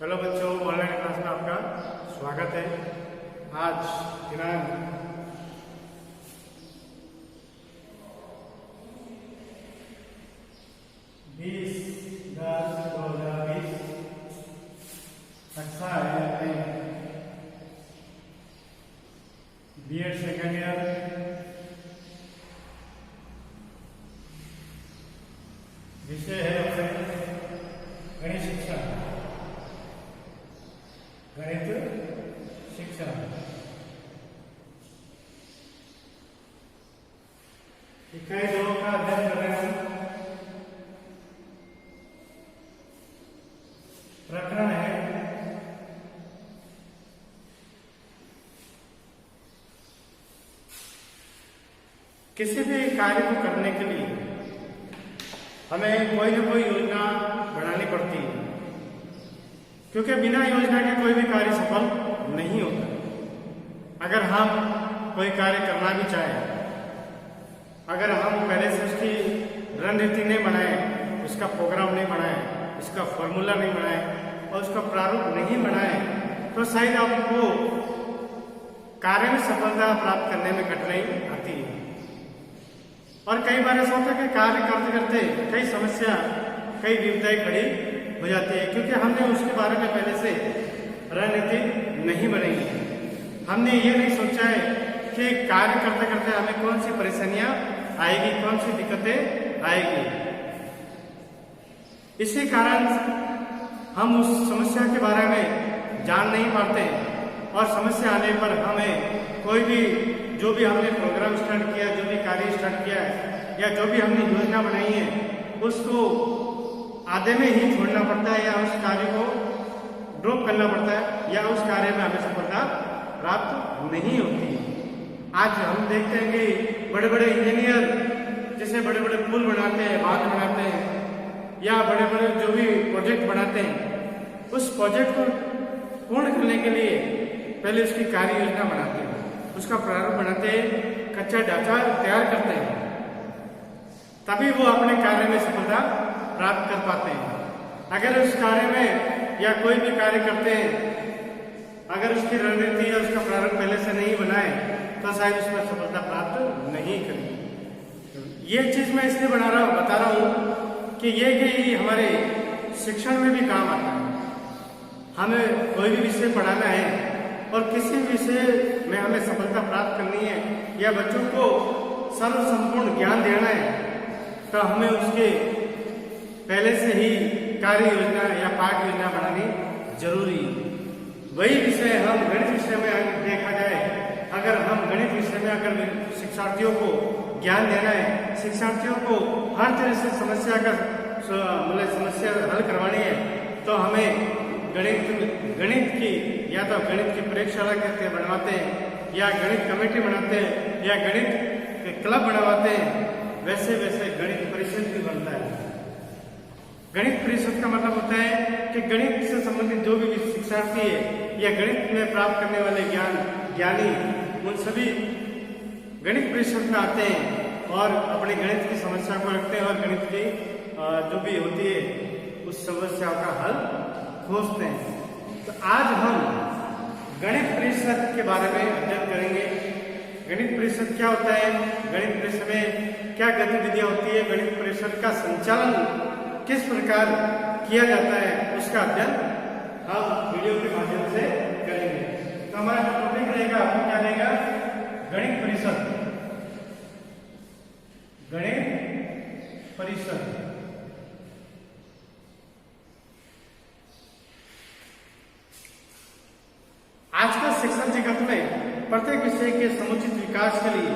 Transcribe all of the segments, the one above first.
Hello बच्चों, online class में आपका स्वागत है। आज दिनांक 20/10/2020 कक्षा है अपने बीएड सेकेंड ईयर। विषय है अपने गणित शिक्षा। गणित शिक्षा इकाई 2 का अध्ययन कर रहे हैं। प्रकरण है किसी भी कार्य को करने के लिए हमें कोई न कोई योजना बनानी पड़ती है, क्योंकि बिना योजना के कोई भी कार्य सफल नहीं होता। अगर हम कोई कार्य करना भी चाहें, अगर हम पहले से उसकी रणनीति नहीं बनाए, उसका प्रोग्राम नहीं बनाए, उसका फॉर्मूला नहीं बनाए और उसका प्रारूप नहीं बनाए, तो शायद आपको कार्य में सफलता प्राप्त करने में कठिनाई आती है। और कई बार ऐसा होता है कि कार्य करते करते कई समस्या, कई विपदाएं खड़ी हो जाती है, क्योंकि हमने उसके बारे में पहले से रणनीति नहीं बनाई है। हमने ये नहीं सोचा है कि कार्य करते करते हमें कौन सी परेशानियां आएगी, कौन सी दिक्कतें आएगी। इसी कारण हम उस समस्या के बारे में जान नहीं पाते और समस्या आने पर हमें कोई भी जो भी हमने प्रोग्राम स्टार्ट किया, जो भी कार्य स्टार्ट किया है या जो भी हमने योजना बनाई है, उसको आधे में ही छोड़ना पड़ता है या उस कार्य को ड्रॉप करना पड़ता है या उस कार्य में हमें सफलता प्राप्त नहीं होती। आज हम देखते हैं कि बड़े बड़े इंजीनियर जैसे बड़े बड़े पुल बनाते हैं, बांध बनाते हैं या बड़े बड़े जो भी प्रोजेक्ट बनाते हैं, उस प्रोजेक्ट को पूर्ण करने के लिए पहले उसकी कार्य योजना बनाते हैं, उसका प्रारूप बनाते हैं, कच्चा ढांचा तैयार करते हैं, तभी वो अपने कार्य में सफलता प्राप्त कर पाते हैं। अगर उस कार्य में या कोई भी कार्य करते हैं, अगर उसकी रणनीति या उसका प्रारूप पहले से नहीं बनाए तो शायद उसमें सफलता प्राप्त नहीं करें। ये चीज मैं इसलिए बता रहा हूँ कि ये हमारे शिक्षण में भी काम आता है। हमें कोई भी विषय पढ़ाना है और किसी विषय में हमें सफलता प्राप्त करनी है या बच्चों को सर्व संपूर्ण ज्ञान देना है, तो हमें उसके पहले से ही कार्य योजना या पाठ योजना बनानी जरूरी है। वही विषय हम गणित विषय में देखा जाए, अगर हम गणित विषय में अगर शिक्षार्थियों को ज्ञान देना है, शिक्षार्थियों को हर तरह से समस्या हल करवानी है, तो हमें गणित की या तो गणित की प्रयोगशाला करके बनवाते हैं या गणित कमेटी बनाते हैं या गणित क्लब बनवाते हैं, वैसे वैसे गणित परिषद भी बनता है। गणित परिषद का मतलब होता है कि गणित से संबंधित जो भी शिक्षार्थी है या गणित में प्राप्त करने वाले ज्ञानी उन सभी गणित परिषद में आते हैं और अपने गणित की समस्या को रखते हैं और गणित की जो भी होती है उस समस्या का हल खोजते हैं। तो आज हम गणित परिषद के बारे में अध्ययन करेंगे। गणित परिषद क्या होता है, गणित परिषद में क्या गतिविधियां होती है, गणित परिषद का संचालन किस प्रकार किया जाता है, उसका अध्ययन हम वीडियो के माध्यम से करेंगे। तो हमारा जो टॉपिक रहेगा आपको क्या रहेगा, गणित परिषद। गणित परिषद आजकल शिक्षण जगत में प्रत्येक विषय के समुचित विकास के लिए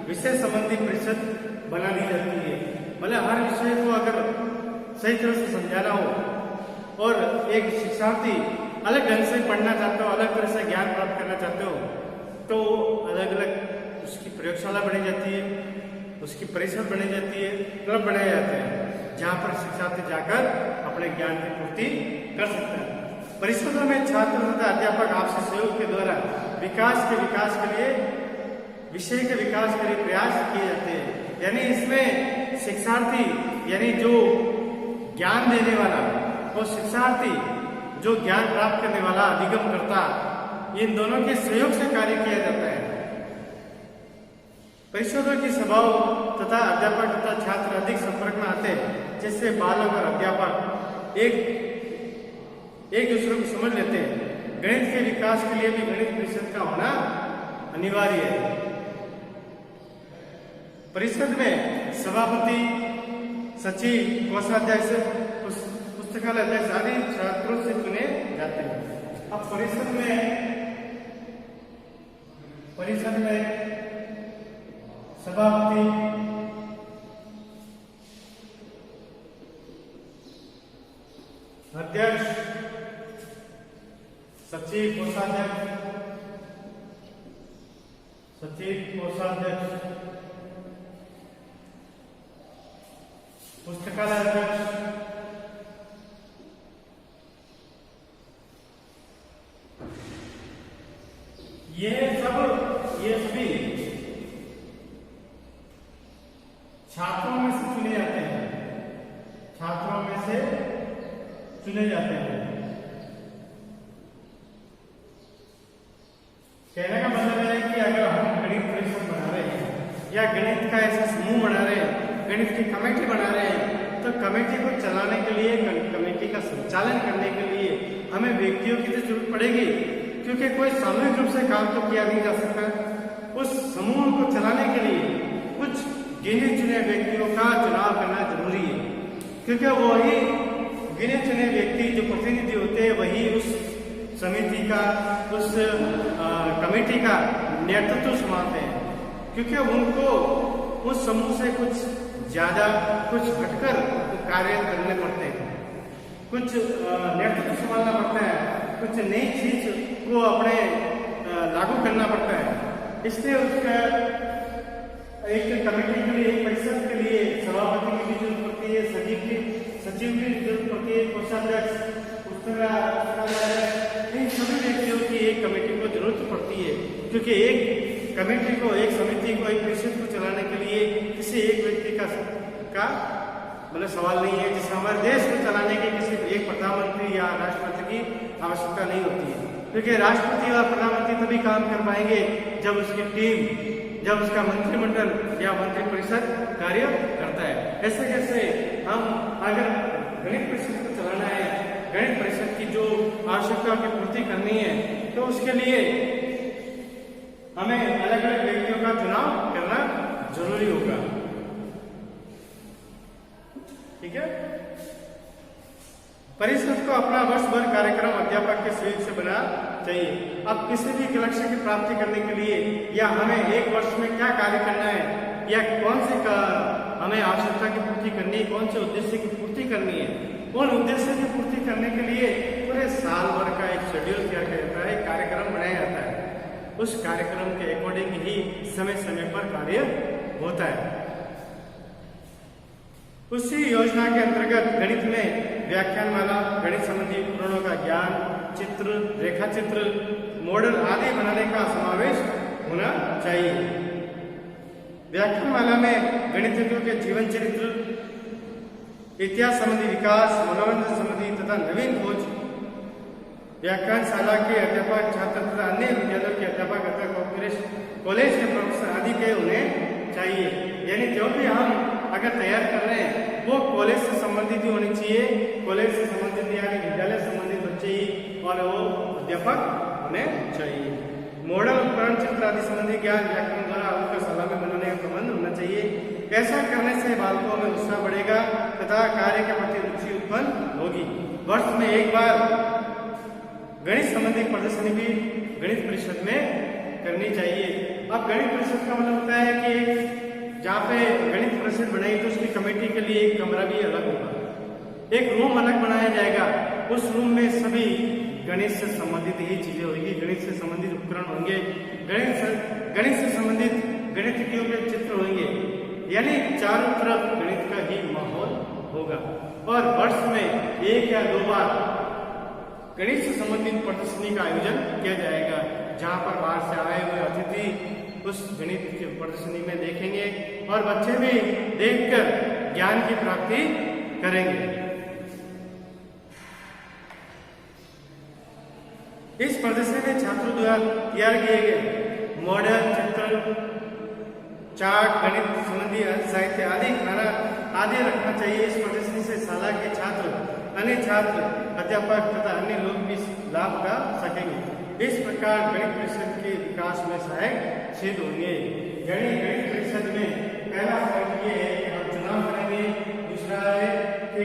विषय संबंधी परिषद बना दी जाती है। मतलब हर विषय को अगर सही तरह से समझाना हो और एक शिक्षार्थी अलग ढंग से पढ़ना चाहते हो, अलग तरह से ज्ञान प्राप्त करना चाहते हो, तो अलग अलग उसकी प्रयोगशाला बनाई जाती है, उसकी परिषद बनाई जाती है, क्लब बनाए जाते हैं, जहाँ पर शिक्षार्थी जाकर अपने ज्ञान की पूर्ति कर सकते हैं। परिषदों में छात्र तथा अध्यापक आपसी सहयोग के द्वारा विकास के लिए विषय के विकास के लिए प्रयास किए जाते हैं। यानी इसमें शिक्षार्थी यानी जो ज्ञान देने वाला वो शिक्षार्थी जो ज्ञान प्राप्त करने वाला अधिगम करता, इन दोनों के सहयोग से कार्य किया जाता है। परिषदों की सभाओं तथा अध्यापक तथा छात्र अधिक संपर्क में आते हैं, जिससे बालक और अध्यापक एक दूसरे को समझ लेते हैं। गणित के विकास के लिए भी गणित परिषद का होना अनिवार्य है। परिषद में सभापति, सचिव, कोषाध्यक्ष, पुस्तकालय अध्यक्ष आदि छात्रों से चुने जाते हैं। अब परिषद में सभापति, अध्यक्ष, सचिव, कोषाध्यक्ष, पुस्तकालय अध्यक्ष, ये सभी छात्रों में से चुने जाते हैं। कहने का मतलब है कि अगर हम गणित परिषद बना रहे हैं या गणित का ऐसा समूह बना रहे हैं, गणित की कमेटी बना रहे हैं, तो कमेटी को चलाने के लिए, कमेटी का संचालन करने के लिए हमें व्यक्तियों की तो जरूरत पड़ेगी, क्योंकि कोई सामूहिक रूप से काम तो किया नहीं जा सकता। उस समूह को चलाने के लिए कुछ गिने चुने व्यक्तियों का चुनाव करना जरूरी है, क्योंकि वही गिने चुने व्यक्ति जो प्रतिनिधि होते हैं वही उस समिति का, उस कमेटी का नेतृत्व संभालते हैं, क्योंकि उनको उस समूह से कुछ ज्यादा, कुछ हटकर कार्य करने पड़ते हैं, कुछ नेतृत्व संभालना पड़ता है, कुछ नई चीज को अपने लागू करना पड़ता है। इसलिए उसका एक कमेटी के लिए, एक परिषद के लिए सभापति की भी जरूरत पड़ती है, सचिव की जरूरत पड़ती है, कोषाध्यक्ष, इन सभी व्यक्तियों की एक कमेटी को जरूरत पड़ती है, क्योंकि एक कमेटी को, एक समिति को, एक परिषद को चलाने के लिए किसी एक व्यक्ति का मतलब सवाल नहीं है। जिससे हमारे देश को चलाने के किसी एक प्रधानमंत्री या राष्ट्रपति की आवश्यकता नहीं होती है, क्योंकि राष्ट्रपति और प्रधानमंत्री तभी काम कर पाएंगे जब उसकी टीम, जब उसका मंत्रिमंडल या मंत्रिपरिषद कार्य करता है। ऐसे कैसे हम अगर गणित परिषद को चलाना है, गणित परिषद की जो आवश्यकता की पूर्ति करनी है, तो उसके लिए हमें अलग अलग व्यक्तियों का चुनाव करना जरूरी होगा। ठीक है। परिषद को अपना वर्ष भर कार्यक्रम अध्यापक के सहयोग से बना चाहिए। अब किसी भी लक्ष्य की प्राप्ति करने के लिए या हमें एक वर्ष में क्या कार्य करना है या कौन से हमें आवश्यकता की पूर्ति करनी है, कौन से उद्देश्य की पूर्ति करनी है, उन उद्देश्य की पूर्ति करने के लिए पूरे साल भर का एक शेड्यूल तैयार किया जाता है, कार्यक्रम बनाया जाता है। उस कार्यक्रम के अकॉर्डिंग ही समय समय पर कार्य होता है। उसी योजना के अंतर्गत गणित में व्याख्यानमाला, गणित संबंधी उपकरणों का ज्ञान, चित्र, रेखा चित्र, मॉडल आदि बनाने का समावेश होना चाहिए। व्याख्यानमाला में गणितज्ञों के जीवन चरित्र, इतिहास संबंधी विकास, मनोरंजन संबंधी तथा नवीन खोज, व्याख्यानशाला के अध्यापक, छात्र तथा अन्य विद्यालयों के अध्यापक कॉलेज के प्रोफेसर आदि के होने चाहिए। यानी जो भी हम अगर तैयार कर रहे हैं वो कॉलेज से संबंधित ही होनी चाहिए, कॉलेज से संबंधित यानी विद्यालय से संबंधित बच्चे ही और वो अध्यापक होने चाहिए। मॉडल, उपकरण, चित्र आदि संबंधी ज्ञान व्याकरण द्वारा उनका शाला में बनाने का प्रबंध होना चाहिए। ऐसा करने से बालकों में उत्साह बढ़ेगा तथा कार्य के प्रति रुचि उत्पन्न होगी। वर्ष में एक बार गणित संबंधी प्रदर्शनी भी गणित परिषद में करनी चाहिए। अब गणित परिषद का मतलब होता है कि जहाँ पे गणित परिषद बनाई तो उसकी कमेटी के लिए एक कमरा भी अलग होगा, एक रूम अलग बनाया जाएगा। उस रूम में सभी गणित से संबंधित ही चीजें होंगी, गणित से संबंधित उपकरण होंगे, गणित से संबंधित गणितज्ञों के चित्र होंगे, यानी चारों तरफ गणित का ही माहौल होगा। और वर्ष में एक या दो बार गणित से संबंधित प्रदर्शनी का आयोजन किया जाएगा, जहाँ पर बाहर से आए हुए अतिथि उस गणित की प्रदर्शनी में देखेंगे और बच्चे भी देखकर ज्ञान की प्राप्ति करेंगे। इस प्रदर्शनी में छात्रों द्वारा तैयार किए गए मॉडल, चित्र, चार्ट, गणित संबंधी साहित्य आदि रखना चाहिए। इस प्रदर्शनी से शाला के छात्र, अन्य छात्र, अध्यापक तथा अन्य लोग भी लाभ उठा सकेंगे। इस प्रकार गणित परिषद के विकास में सहायक सिद्ध होंगे। गणित परिषद में पहला पॉइंट ये है कि हम चुनाव करेंगे। दूसरा है कि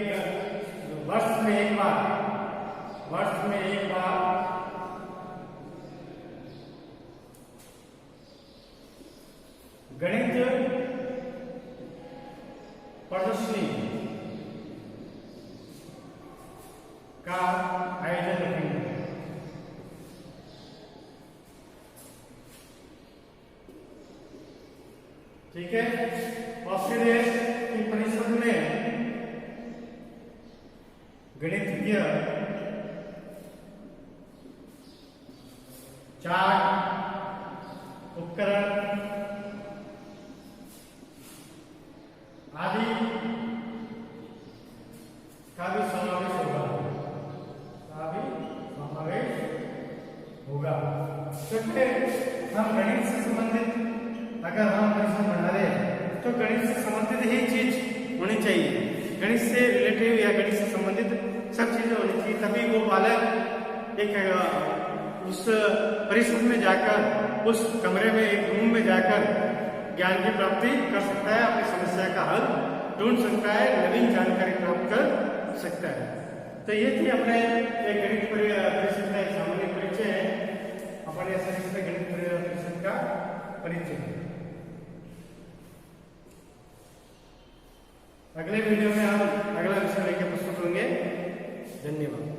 वर्ष में एक बार गणित प्रदर्शनी का आयोजन रखेंगे। ठीक है। और फिर इस परिषद में गणितीय चार्ट, उपकरण आदि का भी समावेश होगा। तो फिर हम गणित से संबंधित अगर हम परिषद बना रहे हैं तो गणित से संबंधित ही चीज होनी चाहिए। गणित से रिलेटिव या गणित से संबंधित सब चीजें होनी चाहिए, तभी वो बालक एक उस परिषद में जाकर, उस कमरे में, एक रूम में जाकर ज्ञान की प्राप्ति कर सकता है, अपनी समस्या का हल ढूंढ सकता है, नवीन जानकारी प्राप्त कर सकता है। तो ये थी अपने एक गणित परिषद का एक सामान्य परिचय है, अपने गणित परिषद का परिचय। अगले वीडियो में हम अगला विषय लेकर प्रस्तुत होंगे। धन्यवाद।